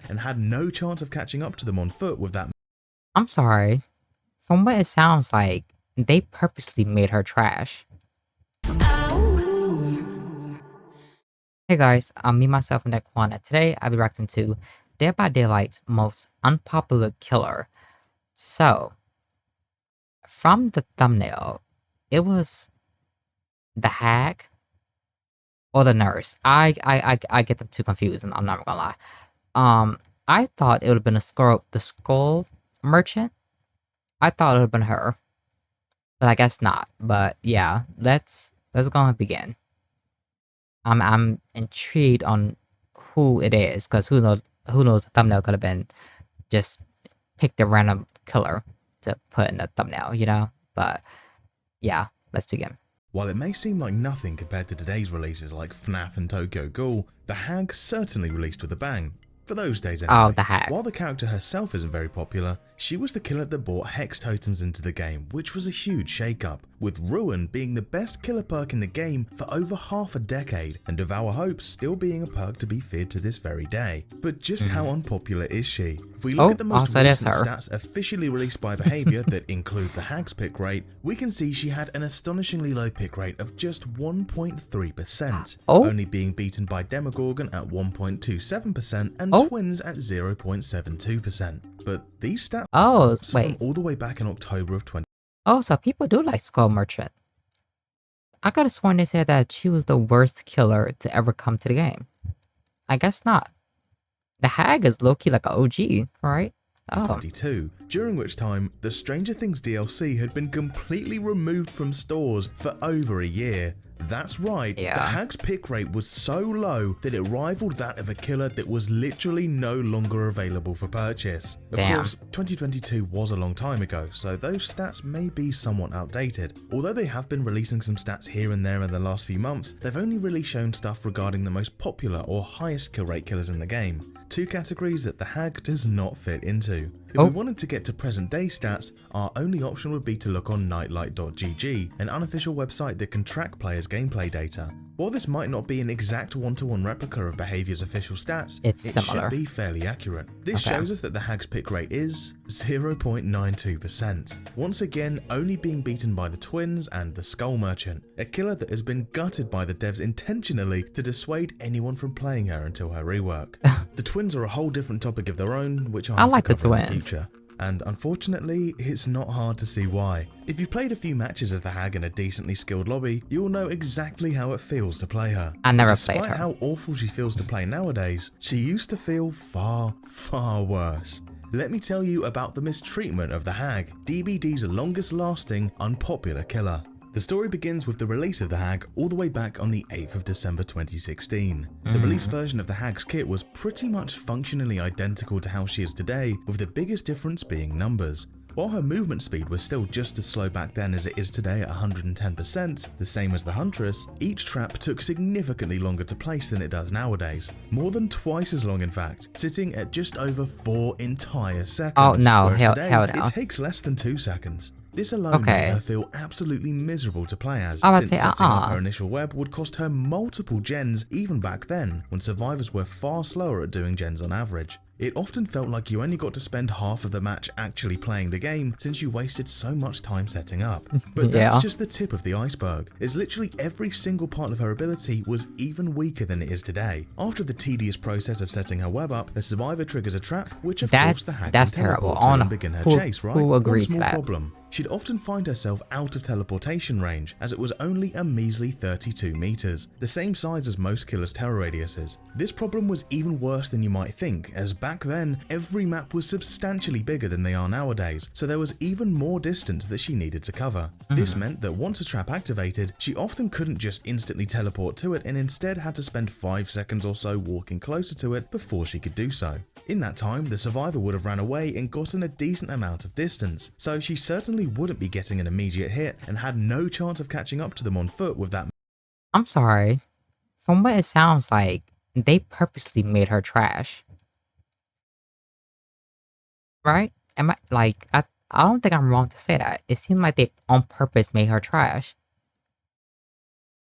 and had no chance of catching up to them on foot with that. I'm sorry. From what it sounds like, they purposely made her trash. Hey guys, I'm me, myself, and Nekwan, and today I'll be reacting to Dead by Daylight's most unpopular killer. So, from the thumbnail, it was the hag or the nurse. I get them too confused, and I'm not gonna lie. I thought it would have been the skull merchant. I thought it would have been her, but I guess not. But yeah, let's go and begin. I'm intrigued on who it is, because who knows the thumbnail could have been just picked a random killer to put in the thumbnail, you know? But yeah, let's begin. While it may seem like nothing compared to today's releases like FNAF and Tokyo Ghoul, the Hag certainly released with a bang. For those days anyway. Oh, the Hag. While the character herself isn't very popular, she was the killer that brought hex totems into the game, which was a huge shake-up, with Ruin being the best killer perk in the game for over half a decade, and Devour Hope still being a perk to be feared to this very day. But just how unpopular is she? If we look at the most recent stats officially released by Behavior that include the Hag's pick rate, we can see she had an astonishingly low pick rate of just 1.3%, only being beaten by Demogorgon at 1.27% and Twins at 0.72%. But these stats from all the way back in October of 20. Oh, so people do like Skull Merchant. I could have sworn they said that she was the worst killer to ever come to the game. I guess not. The Hag is low-key like an OG, right? Oh. 22, during which time the Stranger Things DLC had been completely removed from stores for over a year. That's right, the Hag's pick rate was so low that it rivaled that of a killer that was literally no longer available for purchase. Of course, 2022 was a long time ago, so those stats may be somewhat outdated. Although they have been releasing some stats here and there in the last few months, they've only really shown stuff regarding the most popular or highest kill rate killers in the game. Two categories that the Hag does not fit into. If we wanted to get to present day stats, our only option would be to look on nightlight.gg, an unofficial website that can track players' gameplay data. While this might not be an exact one-to-one replica of Behavior's official stats, it should be fairly accurate. This shows us that the Hag's pick rate is 0.92%. Once again, only being beaten by the Twins and the Skull Merchant, a killer that has been gutted by the devs intentionally to dissuade anyone from playing her until her rework. The Twins are a whole different topic of their own, which I like the Twins. And unfortunately, it's not hard to see why. If you've played a few matches as the Hag in a decently skilled lobby, you'll know exactly how it feels to play her. I never played her. Despite how awful she feels to play nowadays, she used to feel far, far worse. Let me tell you about the mistreatment of the Hag, DBD's longest lasting, unpopular killer. The story begins with the release of the Hag all the way back on the 8th of December 2016. The release version of the Hag's kit was pretty much functionally identical to how she is today, with the biggest difference being numbers. While her movement speed was still just as slow back then as it is today at 110%, the same as the Huntress, each trap took significantly longer to place than it does nowadays. More than twice as long in fact, sitting at just over 4 entire seconds. Oh no, hell no. It takes less than 2 seconds. This alone made her feel absolutely miserable to play as, since setting up her initial web would cost her multiple gens even back then, when survivors were far slower at doing gens on average. It often felt like you only got to spend half of the match actually playing the game since you wasted so much time setting up. But that's just the tip of the iceberg, as literally every single part of her ability was even weaker than it is today. After the tedious process of setting her web up, the survivor triggers a trap, which of course the Hag can teleport to and begin her chase, right? Who agrees to that? Problem. She'd often find herself out of teleportation range, as it was only a measly 32 meters, the same size as most killers' terror radiuses. This problem was even worse than you might think, as back then, every map was substantially bigger than they are nowadays, so there was even more distance that she needed to cover. This meant that once a trap activated, she often couldn't just instantly teleport to it and instead had to spend 5 seconds or so walking closer to it before she could do so. In that time, the survivor would have ran away and gotten a decent amount of distance, so she certainly wouldn't be getting an immediate hit and had no chance of catching up to them on foot with that. I'm sorry. From what it sounds like, they purposely made her trash. Right? Am I don't think I'm wrong to say that. It seemed like they on purpose made her trash.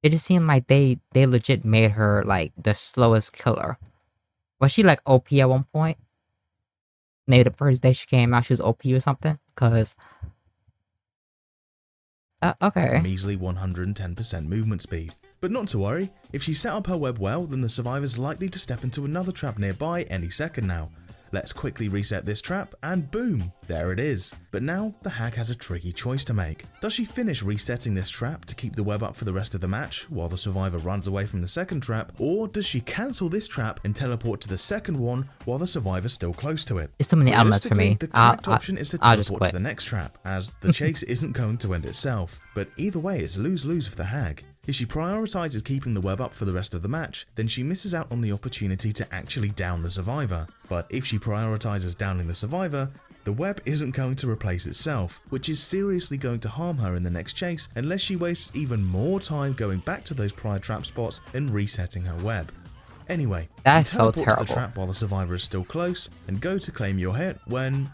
It just seemed like they legit made her like the slowest killer. Was she like OP at one point? Maybe the first day she came out, she was OP or something? Because... okay. Measly 110% movement speed. But not to worry, if she set up her web well, then the survivor's likely to step into another trap nearby any second now. Let's quickly reset this trap and boom, there it is. But now the hag has a tricky choice to make. Does she finish resetting this trap to keep the web up for the rest of the match while the survivor runs away from the second trap, or does she cancel this trap and teleport to the second one while the survivor's still close to it? It's too many elements for me. The correct option is to teleport to the next trap, as the chase isn't going to end itself. But either way, it's lose-lose for the hag. If she prioritizes keeping the web up for the rest of the match, then she misses out on the opportunity to actually down the survivor. But if she prioritizes downing the survivor, the web isn't going to replace itself, which is seriously going to harm her in the next chase unless she wastes even more time going back to those prior trap spots and resetting her web. Anyway, that's so teleport terrible. to the trap while the survivor is still close and go to claim your hit when...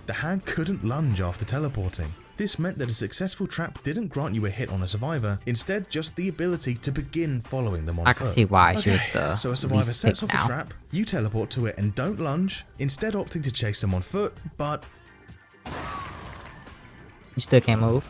the hag couldn't lunge after teleporting. This meant that a successful trap didn't grant you a hit on a survivor, instead just the ability to begin following them on foot. I can see why she was the So a survivor sets off a trap, you teleport to it and don't lunge, instead opting to chase them on foot, but... you still can't move.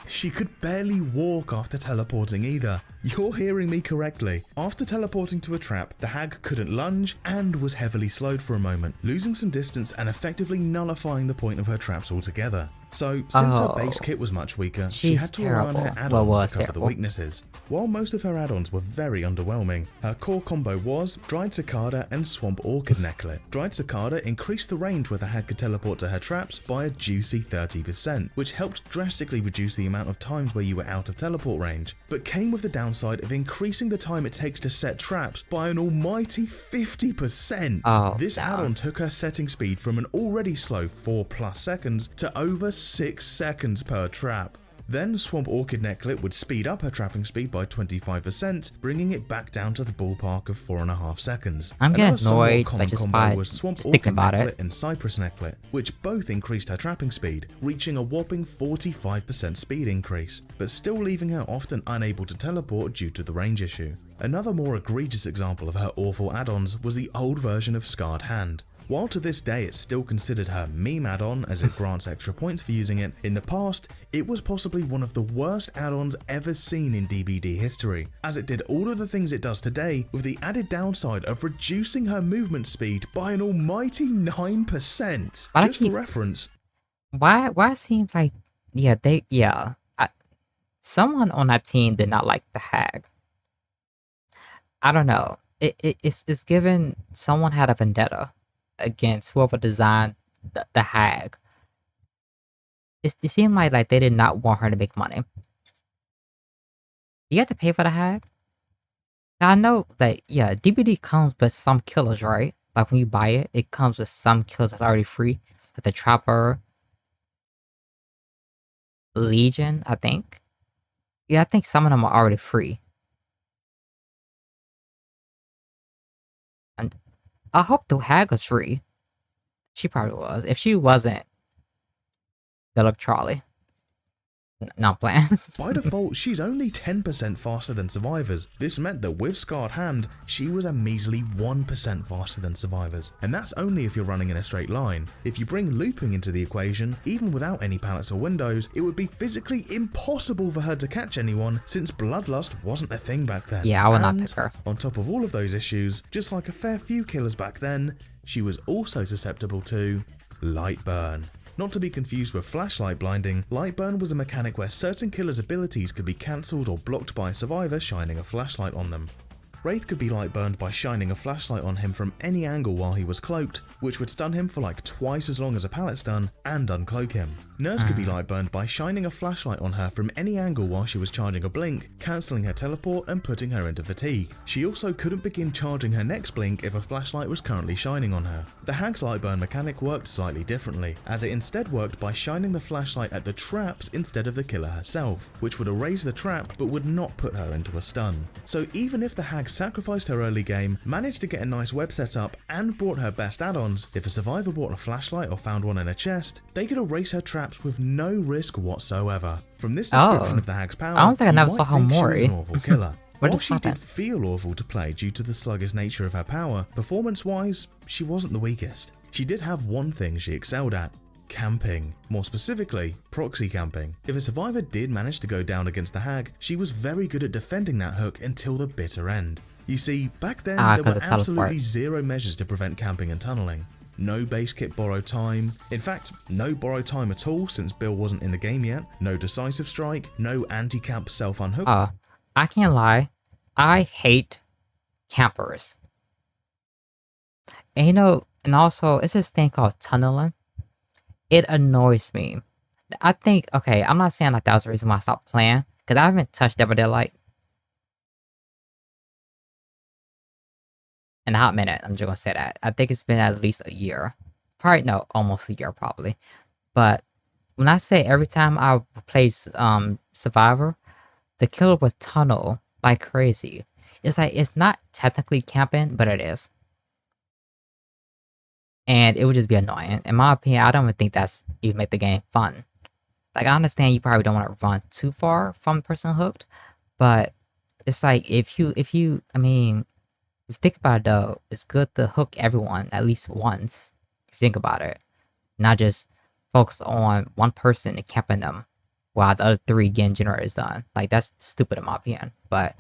She could barely walk after teleporting either. You're hearing me correctly. After teleporting to a trap, the hag couldn't lunge and was heavily slowed for a moment, losing some distance and effectively nullifying the point of her traps altogether. So, since her base kit was much weaker, she had to rely on her add-ons to cover the weaknesses. While most of her add-ons were very underwhelming, her core combo was Dried Cicada and Swamp Orchid Necklet. Dried Cicada increased the range where the hag could teleport to her traps by a juicy 30%, which helped drastically reduce the amount of times where you were out of teleport range, but came with the downside of increasing the time it takes to set traps by an almighty 50%. This add-on took her setting speed from an already slow 4+ seconds to over 6 seconds per trap. Then Swamp Orchid Necklet would speed up her trapping speed by 25%, bringing it back down to the ballpark of 4.5 seconds. I'm getting annoyed just by thinking about it. And Cypress Necklet, which both increased her trapping speed, reaching a whopping 45% speed increase, but still leaving her often unable to teleport due to the range issue. Another more egregious example of her awful add-ons was the old version of Scarred Hand. While to this day it's still considered her meme add-on as it grants extra points for using it, in the past it was possibly one of the worst add-ons ever seen in DBD history, as it did all of the things it does today with the added downside of reducing her movement speed by an almighty 9%. Just for reference. Why it seems like, someone on that team did not like the hag. I don't know. It's given someone had a vendetta against whoever designed the hag. It seemed like they did not want her to make money. You have to pay for the hag? I know that, DBD comes with some killers, right? Like when you buy it, it comes with some killers that's already free. Like the Trapper, Legion, I think. Yeah, I think some of them are already free. And I hope the hag was free. She probably was. If she wasn't, good luck, Charlie. Not playing. By default, she's only 10% faster than survivors. This meant that with Scarred Hand, she was a measly 1% faster than survivors. And that's only if you're running in a straight line. If you bring looping into the equation, even without any pallets or windows, it would be physically impossible for her to catch anyone, since Bloodlust wasn't a thing back then. Yeah, I would not pick her. On top of all of those issues, just like a fair few killers back then, she was also susceptible to light burn. Not to be confused with flashlight blinding, light burn was a mechanic where certain killers' abilities could be cancelled or blocked by a survivor shining a flashlight on them. Wraith could be light burned by shining a flashlight on him from any angle while he was cloaked, which would stun him for like twice as long as a pallet stun, and uncloak him. Nurse could be light burned by shining a flashlight on her from any angle while she was charging a blink, cancelling her teleport and putting her into fatigue. She also couldn't begin charging her next blink if a flashlight was currently shining on her. The hag's light burn mechanic worked slightly differently, as it instead worked by shining the flashlight at the traps instead of the killer herself, which would erase the trap but would not put her into a stun. So even if the hag sacrificed her early game, managed to get a nice web setup, and brought her best add-ons, if a survivor brought a flashlight or found one in a chest, they could erase her traps with no risk whatsoever. From this description of the hag's power, I don't think I never saw her Mori. She was an awful killer. While she happened? did feel awful to play due to the sluggish nature of her power, performance-wise, she wasn't the weakest. She did have one thing she excelled at: camping. More specifically, proxy camping. If a survivor did manage to go down against the hag, she was very good at defending that hook until the bitter end. You see, back then there were absolutely zero measures to prevent camping and tunneling. No base kit borrow time. In fact, no borrow time at all since Bill wasn't in the game yet. No decisive strike. No anti-camp self-unhook. I can't lie. I hate campers. And you know, and also, it's this thing called tunneling. It annoys me. I think, okay, I'm not saying like that was the reason why I stopped playing, because I haven't touched Dead by Daylight in a hot minute. I'm just gonna say that. I think it's been at least a year. Probably, no, almost a year probably. But when I say every time I play Survivor, the killer would tunnel like crazy. It's like, it's not technically camping, but it is. And it would just be annoying. In my opinion, I don't even think that's even make the game fun. Like, I understand you probably don't want to run too far from the person hooked, but it's like, if you think about it though, it's good to hook everyone at least once. If you think about it. Not just focus on one person and camping them while the other 3 getting generators done. Like, that's stupid in my opinion. But,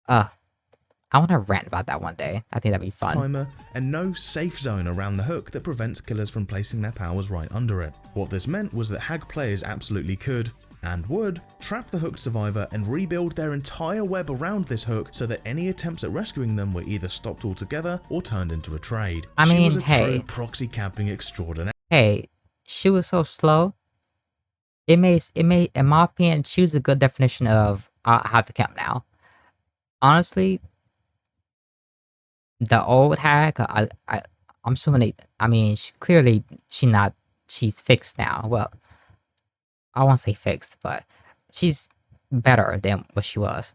I want to rant about that one day. I think that'd be fun. Timer and no safe zone around the hook that prevents killers from placing their powers right under it. What this meant was that hag players absolutely could, and would, trap the hooked survivor and rebuild their entire web around this hook so that any attempts at rescuing them were either stopped altogether or turned into a trade. I mean, she was a true proxy camping extraordinaire. Hey, she was so slow. It may, in my opinion, she was a good definition of I have to camp now. Honestly, the old hag, I'm assuming she's fixed now. Well, I won't say fixed, but she's better than what she was.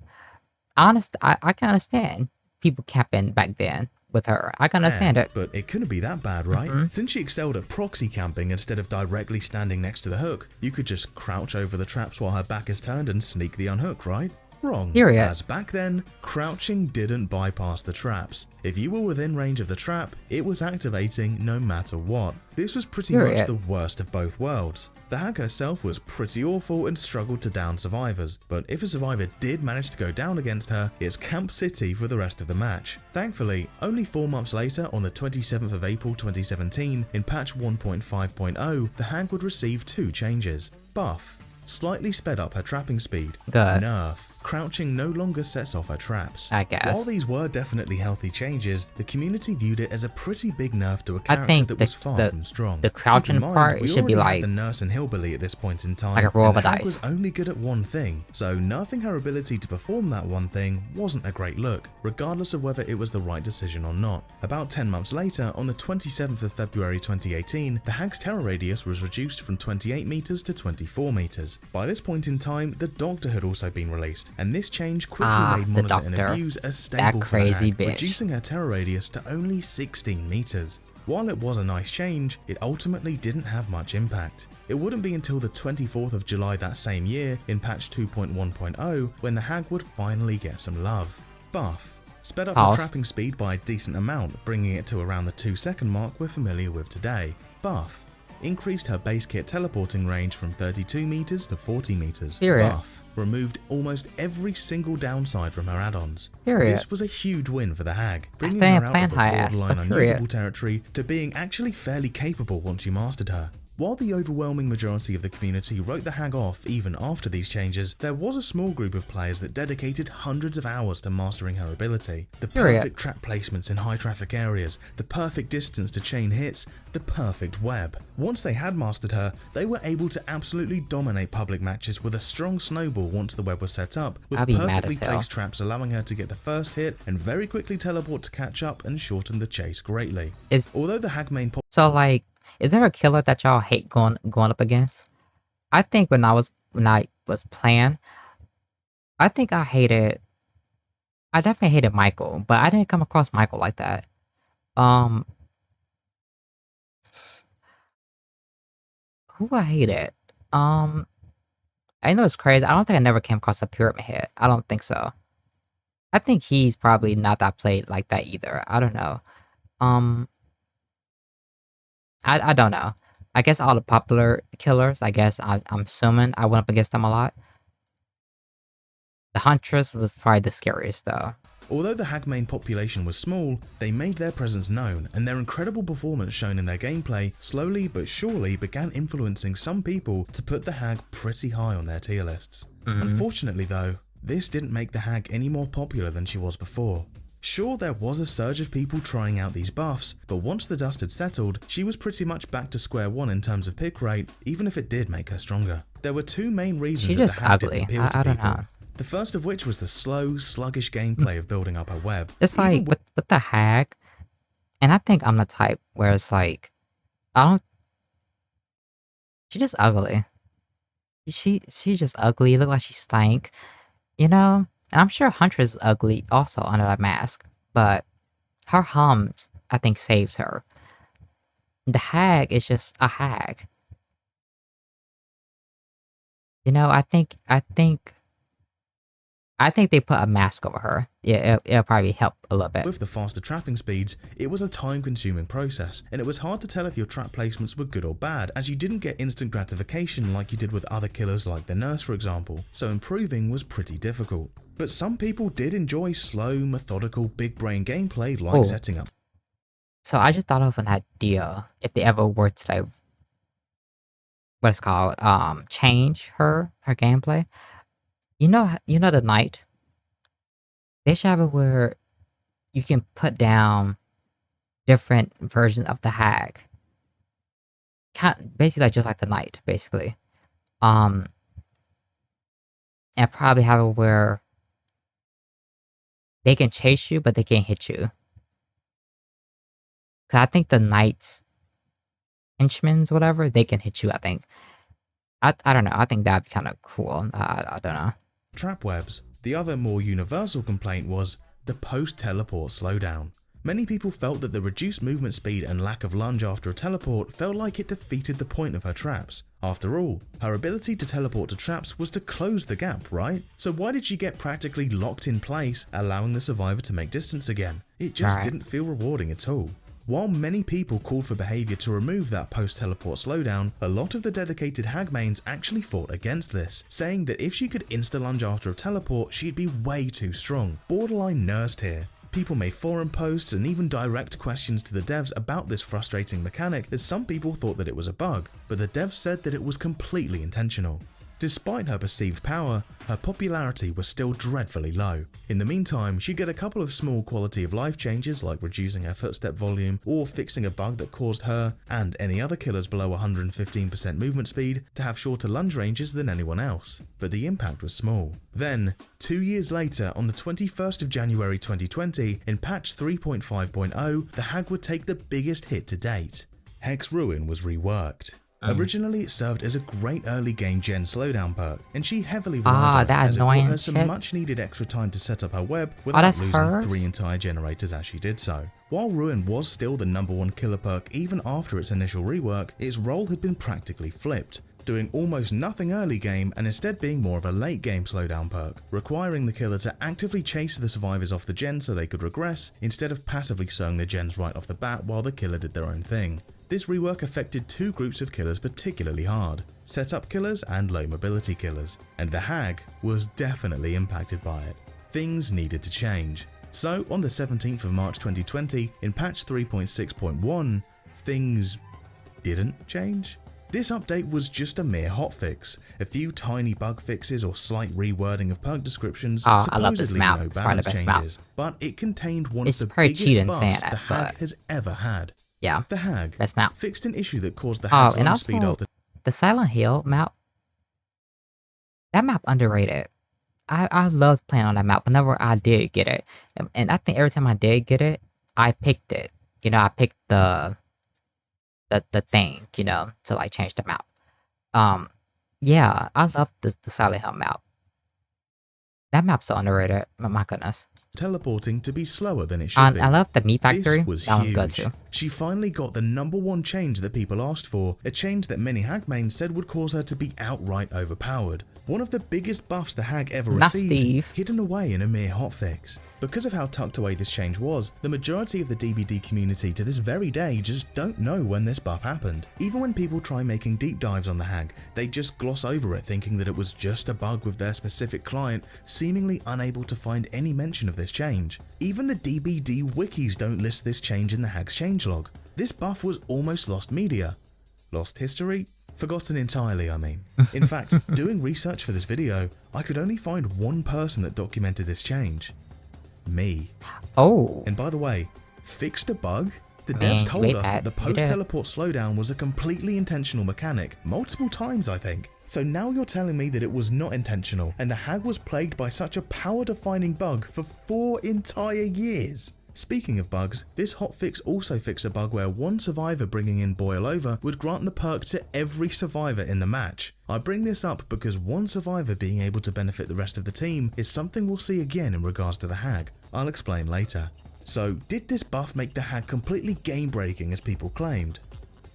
I can understand people camping back then with her. I can understand it. But it couldn't be that bad, right? Since she excelled at proxy camping instead of directly standing next to the hook, you could just crouch over the traps while her back is turned and sneak the unhook, right? Wrong, as back then, crouching didn't bypass the traps. If you were within range of the trap, it was activating no matter what. This was pretty much the worst of both worlds. The hag herself was pretty awful and struggled to down survivors, but if a survivor did manage to go down against her, it's Camp City for the rest of the match. Thankfully, only 4 months later, on the 27th of April 2017, in patch 1.5.0, the hag would receive 2 changes. Buff. Slightly sped up her trapping speed. Nerf. Crouching no longer sets off her traps. I guess. While these were definitely healthy changes, the community viewed it as a pretty big nerf to a character that was far from strong. The crouching part, it should be like the nurse and hillbilly at this point in time, like a roll of a dice. dice. Was only good at one thing, so nerfing her ability to perform that one thing wasn't a great look, regardless of whether it was the right decision or not. About 10 months later, on the 27th of February 2018, the hag's terror radius was reduced from 28 meters to 24 meters. By this point in time, the Doctor had also been released, and this change quickly made Monitor and Abuse a staple for the hag, reducing her terror radius to only 16 meters. While it was a nice change, it ultimately didn't have much impact. It wouldn't be until the 24th of July that same year, in patch 2.1.0, when the hag would finally get some love. Buff. Sped up her trapping speed by a decent amount, bringing it to around the 2-second mark we're familiar with today. Buff. Increased her base kit teleporting range from 32 meters to 40 meters. Buff. Removed almost every single downside from her add-ons. This was a huge win for the hag, bringing her out of the borderline unusable territory to being actually fairly capable once you mastered her. While the overwhelming majority of the community wrote the hag off even after these changes, there was a small group of players that dedicated hundreds of hours to mastering her ability. The perfect trap placements in high traffic areas, the perfect distance to chain hits, the perfect web. Once they had mastered her, they were able to absolutely dominate public matches with a strong snowball once the web was set up, with perfectly placed traps allowing her to get the first hit and very quickly teleport to catch up and shorten the chase greatly. Although the hag main is there a killer that y'all hate going up against? I think when I was playing, I think I hated I definitely hated Michael, but I didn't come across Michael like that. Um, who I hated? Um, I know it's crazy. I don't think I never came across a Pyramid Head. I don't think so. I think he's probably not that played like that either. I don't know. Um, I don't know. I guess all the popular killers, I guess I'm assuming I went up against them a lot. The Huntress was probably the scariest though. Although the Hag main population was small, they made their presence known, and their incredible performance shown in their gameplay slowly but surely began influencing some people to put the Hag pretty high on their tier lists. Unfortunately though, this didn't make the Hag any more popular than she was before. Sure, there was a surge of people trying out these buffs, but once the dust had settled, she was pretty much back to square one in terms of pick rate, even if it did make her stronger. There were two main reasons She's that just the Hag ugly. didn't appeal to I don't people. know. The first of which was the slow, sluggish gameplay of building up her web. It's like with the Hag, and I think I'm the type where it's like, I don't. She's just ugly. She's just ugly. Look like she stank, you know. And I'm sure Huntress is ugly also under that mask, but her hums I think saves her. The Hag is just a hag. You know, I think they put a mask over her. Yeah, it'll probably help a little bit. With the faster trapping speeds, it was a time-consuming process, and it was hard to tell if your trap placements were good or bad, as you didn't get instant gratification like you did with other killers like the Nurse for example, so improving was pretty difficult. But some people did enjoy slow, methodical, big-brain gameplay like setting up. So I just thought of an idea, if they ever were to like, what it's called, change her gameplay. You know the Knight? They should have it where you can put down different versions of the Hag. Basically just like the Knight, basically. And probably have it where they can chase you, but they can't hit you. Cause I think the Knight's henchmen, whatever, they can hit you, I think. I don't know, I think that'd be kind of cool. I don't know. Trap webs. The other more universal complaint was the post-teleport slowdown. Many people felt that the reduced movement speed and lack of lunge after a teleport felt like it defeated the point of her traps. After all, her ability to teleport to traps was to close the gap, right? So why did she get practically locked in place, allowing the survivor to make distance again? It just didn't feel rewarding at all. While many people called for behaviour to remove that post-teleport slowdown, a lot of the dedicated Hag mains actually fought against this, saying that if she could insta-lunge after a teleport, she'd be way too strong, borderline nursed here. People made forum posts and even direct questions to the devs about this frustrating mechanic, as some people thought that it was a bug, but the devs said that it was completely intentional. Despite her perceived power, her popularity was still dreadfully low. In the meantime, she'd get a couple of small quality of life changes like reducing her footstep volume or fixing a bug that caused her, and any other killers below 115% movement speed, to have shorter lunge ranges than anyone else, but the impact was small. Then, 2 years later, on the 21st of January 2020, in patch 3.5.0, the Hag would take the biggest hit to date. Hex Ruin was reworked. Originally, it served as a great early game gen slowdown perk, and she heavily relied on it as it brought her some much needed extra time to set up her web without losing 3 entire generators as she did so. While Ruin was still the #1 killer perk even after its initial rework, its role had been practically flipped, doing almost nothing early game and instead being more of a late game slowdown perk, requiring the killer to actively chase the survivors off the gen so they could regress, instead of passively sowing the gens right off the bat while the killer did their own thing. This rework affected two groups of killers particularly hard, setup killers and low mobility killers, and the Hag was definitely impacted by it. Things needed to change. So on the 17th of March 2020, in patch 3.6.1, things didn't change. This update was just a mere hotfix, a few tiny bug fixes or slight rewording of perk descriptions, I love this map. no it's probably the best changes, map. But it contained one It's of the pretty biggest buffs buffs the Hag has ever had. Yeah, the Hag best map. fixed an issue that caused the Hag's and launch also speed after the Silent Hill map. That map underrated. I loved playing on that map whenever I did get it, and I think every time I did get it, I picked it. You know, I picked the thing. You know, to like change the map. Yeah, I love the Silent Hill map. That map's so underrated. My goodness. teleporting to be slower than it should be. I love the meat factory. This was that huge. one's good too. She finally got the #1 change that people asked for, a change that many hag mains said would cause her to be outright overpowered. One of the biggest buffs the hag ever received, hidden away in a mere hotfix. Because of how tucked away this change was, the majority of the DBD community to this very day just don't know when this buff happened. Even when people try making deep dives on the hag, they just gloss over it thinking that it was just a bug with their specific client, seemingly unable to find any mention of this change. Even the DBD wikis don't list this change in the hag's changelog. This buff was almost lost media. Lost history? Forgotten entirely, I mean. In fact, doing research for this video, I could only find one person that documented this change. Me. Oh. And by the way, fixed a bug? The devs told us that the post-teleport slowdown was a completely intentional mechanic, multiple times I think. So now you're telling me that it was not intentional, and the hag was plagued by such a power-defining bug for 4 entire years? Speaking of bugs, this hotfix also fixed a bug where one survivor bringing in Boil Over would grant the perk to every survivor in the match. I bring this up because one survivor being able to benefit the rest of the team is something we'll see again in regards to the hag. I'll explain later. So, did this buff make the hag completely game-breaking as people claimed?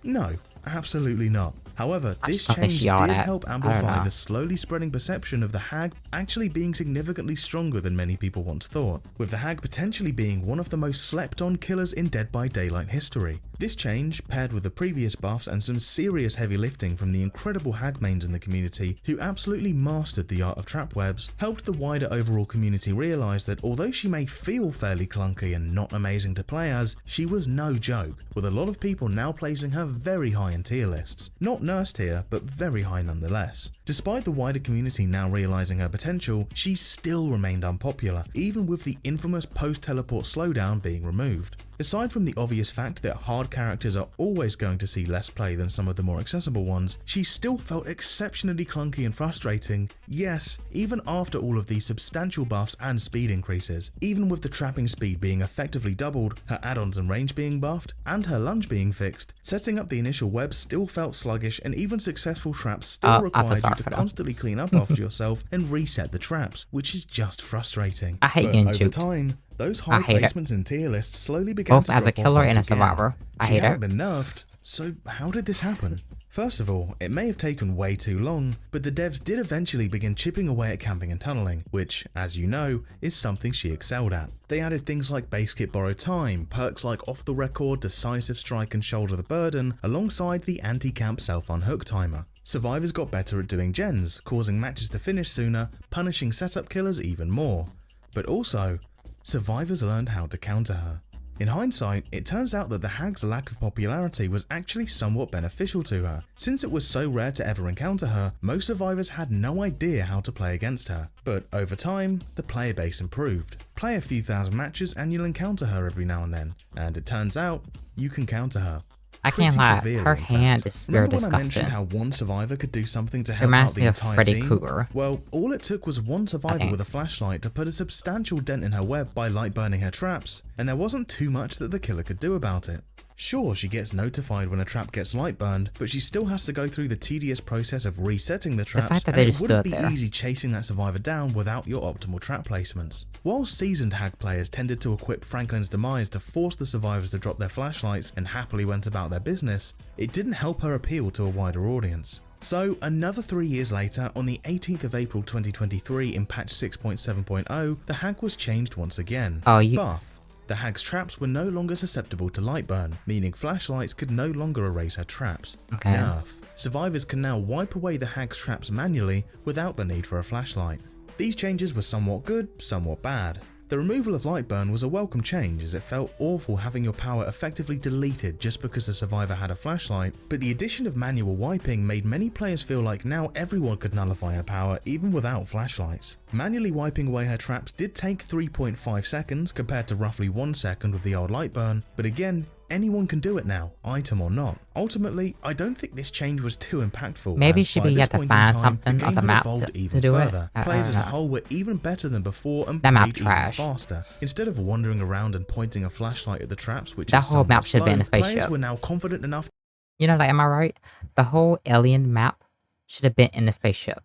No, absolutely not. However, this change did help amplify the slowly spreading perception of the hag actually being significantly stronger than many people once thought, with the hag potentially being one of the most slept-on killers in Dead by Daylight history. This change, paired with the previous buffs and some serious heavy lifting from the incredible hag mains in the community who absolutely mastered the art of trap webs, helped the wider overall community realise that although she may feel fairly clunky and not amazing to play as, she was no joke, with a lot of people now placing her very high in tier lists. Not nurse tier, but very high nonetheless. Despite the wider community now realising her potential, she still remained unpopular, even with the infamous post-teleport slowdown being removed. Aside from the obvious fact that hard characters are always going to see less play than some of the more accessible ones, she still felt exceptionally clunky and frustrating, yes, even after all of these substantial buffs and speed increases. Even with the trapping speed being effectively doubled, her add-ons and range being buffed, and her lunge being fixed, setting up the initial web still felt sluggish, and even successful traps still required you to constantly clean up after yourself and reset the traps, which is just frustrating. I hate getting over time, those high placements and tier lists slowly began both as a killer and a survivor. I hate it. She hadn't been nerfed, so how did this happen? First of all, it may have taken way too long, but the devs did eventually begin chipping away at camping and tunneling, which, as you know, is something she excelled at. They added things like base kit borrow time, perks like off the record, decisive strike and shoulder the burden, alongside the anti-camp self-unhook timer. Survivors got better at doing gens, causing matches to finish sooner, punishing setup killers even more. But also, survivors learned how to counter her. In hindsight, it turns out that the hag's lack of popularity was actually somewhat beneficial to her. Since it was so rare to ever encounter her, most survivors had no idea how to play against her. But over time, the player base improved. Play a few thousand matches and you'll encounter her every now and then, and it turns out, you can counter her. I can't lie, her hand is very disgusting. Remember when I mentioned how one survivor could do something to help out the entire team? Well, all it took was one survivor with a flashlight to put a substantial dent in her web by light burning her traps, and there wasn't too much that the killer could do about it. Sure, she gets notified when a trap gets light burned, but she still has to go through the tedious process of resetting the traps, and it wouldn't be easy chasing that survivor down without your optimal trap placements. While seasoned hag players tended to equip Franklin's demise to force the survivors to drop their flashlights and happily went about their business, it didn't help her appeal to a wider audience. So, another 3 years later, on the 18th of April 2023 in patch 6.7.0, the hag was changed once again. Buff. The hag's traps were no longer susceptible to light burn, meaning flashlights could no longer erase her traps. Nerf. Survivors can now wipe away the hag's traps manually without the need for a flashlight. These changes were somewhat good, somewhat bad. The removal of light burn was a welcome change, as it felt awful having your power effectively deleted just because the survivor had a flashlight, but the addition of manual wiping made many players feel like now everyone could nullify her power even without flashlights. Manually wiping away her traps did take 3.5 seconds compared to roughly 1 second with the old light burn, but again, anyone can do it now, item or not. Ultimately, I don't think this change was too impactful. Maybe she be yet to find something on the map to do it. Players as a whole were even better than before and that map played trash. even faster. Instead of wandering around and pointing a flashlight at the traps, which that whole map should be in a spaceship. Players were now confident enough. You know, like, am I right? The whole alien map should have been in a spaceship.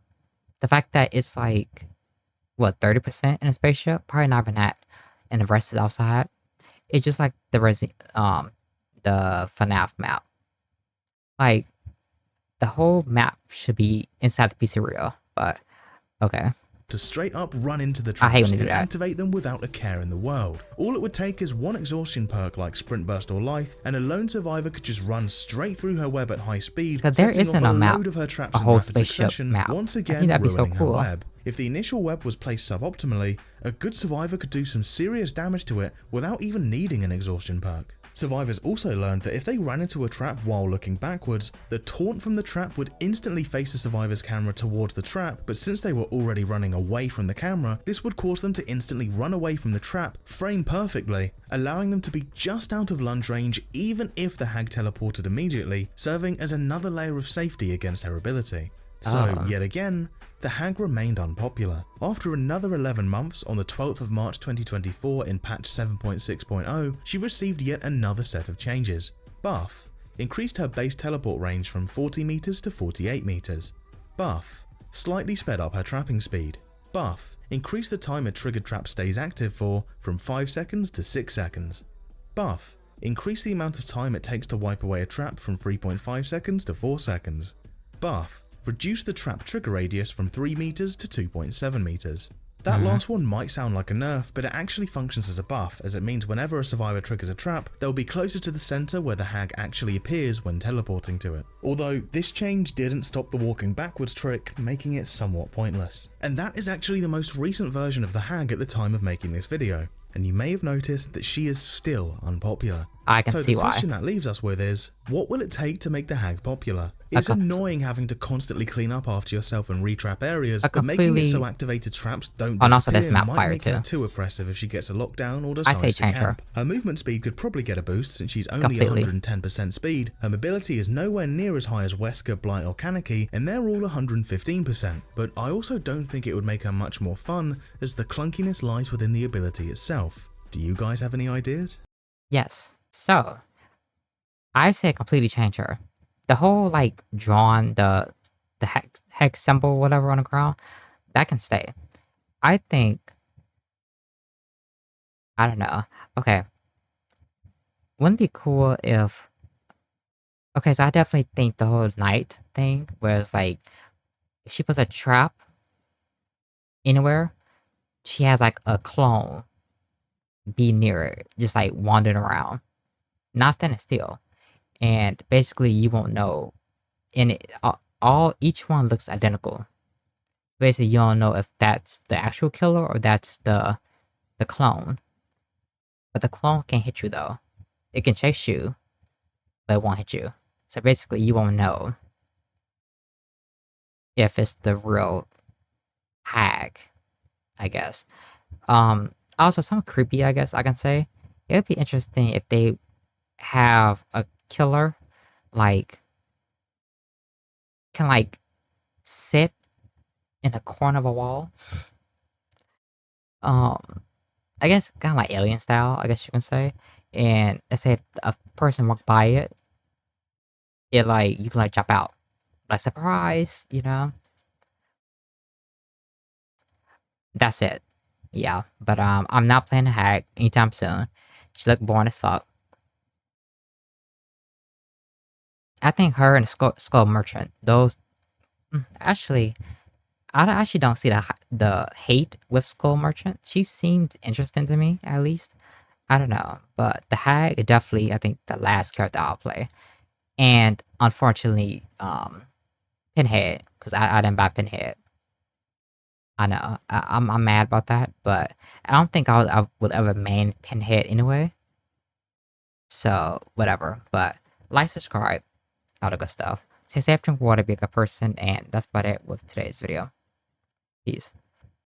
The fact that it's like what, 30% in a spaceship? Probably not even that. And the rest is outside. It's just like the FNAF map. Like, the whole map should be inside the pizzeria, but okay. To straight up run into the traps and activate them without a care in the world. All it would take is one exhaustion perk like Sprint Burst or Life, and a lone survivor could just run straight through her web at high speed, but there isn't a map, of her traps a whole spaceship map. Once again that'd be so cool. Her web. If the initial web was placed suboptimally, a good survivor could do some serious damage to it without even needing an exhaustion perk. Survivors also learned that if they ran into a trap while looking backwards, the taunt from the trap would instantly face the survivor's camera towards the trap, but since they were already running away from the camera, this would cause them to instantly run away from the trap, frame perfectly, allowing them to be just out of lunge range even if the hag teleported immediately, serving as another layer of safety against her ability. So, yet again, the hag remained unpopular. After another 11 months, on the 12th of March 2024 in patch 7.6.0, she received yet another set of changes. Buff: increased her base teleport range from 40 meters to 48 meters. Buff: slightly sped up her trapping speed. Buff: increased the time a triggered trap stays active for from 5 seconds to 6 seconds. Buff: increased the amount of time it takes to wipe away a trap from 3.5 seconds to 4 seconds. Buff: reduce the trap trigger radius from 3 meters to 2.7 meters. That last one might sound like a nerf, but it actually functions as a buff, as it means whenever a survivor triggers a trap, they'll be closer to the center where the hag actually appears when teleporting to it. Although, this change didn't stop the walking backwards trick, making it somewhat pointless. And that is actually the most recent version of the hag at the time of making this video. And you may have noticed that she is still unpopular. I can see why. So the question that leaves us with is, what will it take to make the hag popular? It's annoying having to constantly clean up after yourself and retrap areas, but making it so activated traps don't disappear also there's map might fire make too. her too oppressive if she gets a lockdown or decides to camp. Her movement speed could probably get a boost since she's only 110% speed. Her mobility is nowhere near as high as Wesker, Blight or Kaneki, and they're all 115%, but I also don't think it would make her much more fun, as the clunkiness lies within the ability itself. Do you guys have any ideas? Yes. So, I say completely change her. The whole like drawn the hex symbol whatever on the ground, that can stay. I think, I don't know. Okay. Wouldn't it be cool if, okay, so I definitely think the whole night thing, where it's like, if she puts a trap anywhere, she has like a clone be near it, just like wandering around, not standing still. And basically you won't know, and each one looks identical. Basically you don't know if that's the actual killer or that's the clone. But the clone can hit you though. It can chase you, but it won't hit you. So basically you won't know if it's the real hag, I guess. Also something creepy, I guess I can say. It would be interesting if they have a killer like can like sit in a corner of a wall. I guess kind of like alien style, I guess you can say. And let's say if a person walked by it, like you can like jump out, like surprise, you know. That's it. Yeah, but I'm not playing a hag anytime soon. She looked boring as fuck. I think her and Skull Merchant, those actually, I actually don't see the hate with Skull Merchant. She seemed interesting to me, at least. I don't know, but the hag definitely, I think, the last character I'll play. And unfortunately, Pinhead, because I didn't buy Pinhead. I know, I'm mad about that, but I don't think I would ever main Pinhead anyway. So, whatever. But, like, subscribe, all the good stuff. Stay safe, drink water, be a good person, and that's about it with today's video. Peace.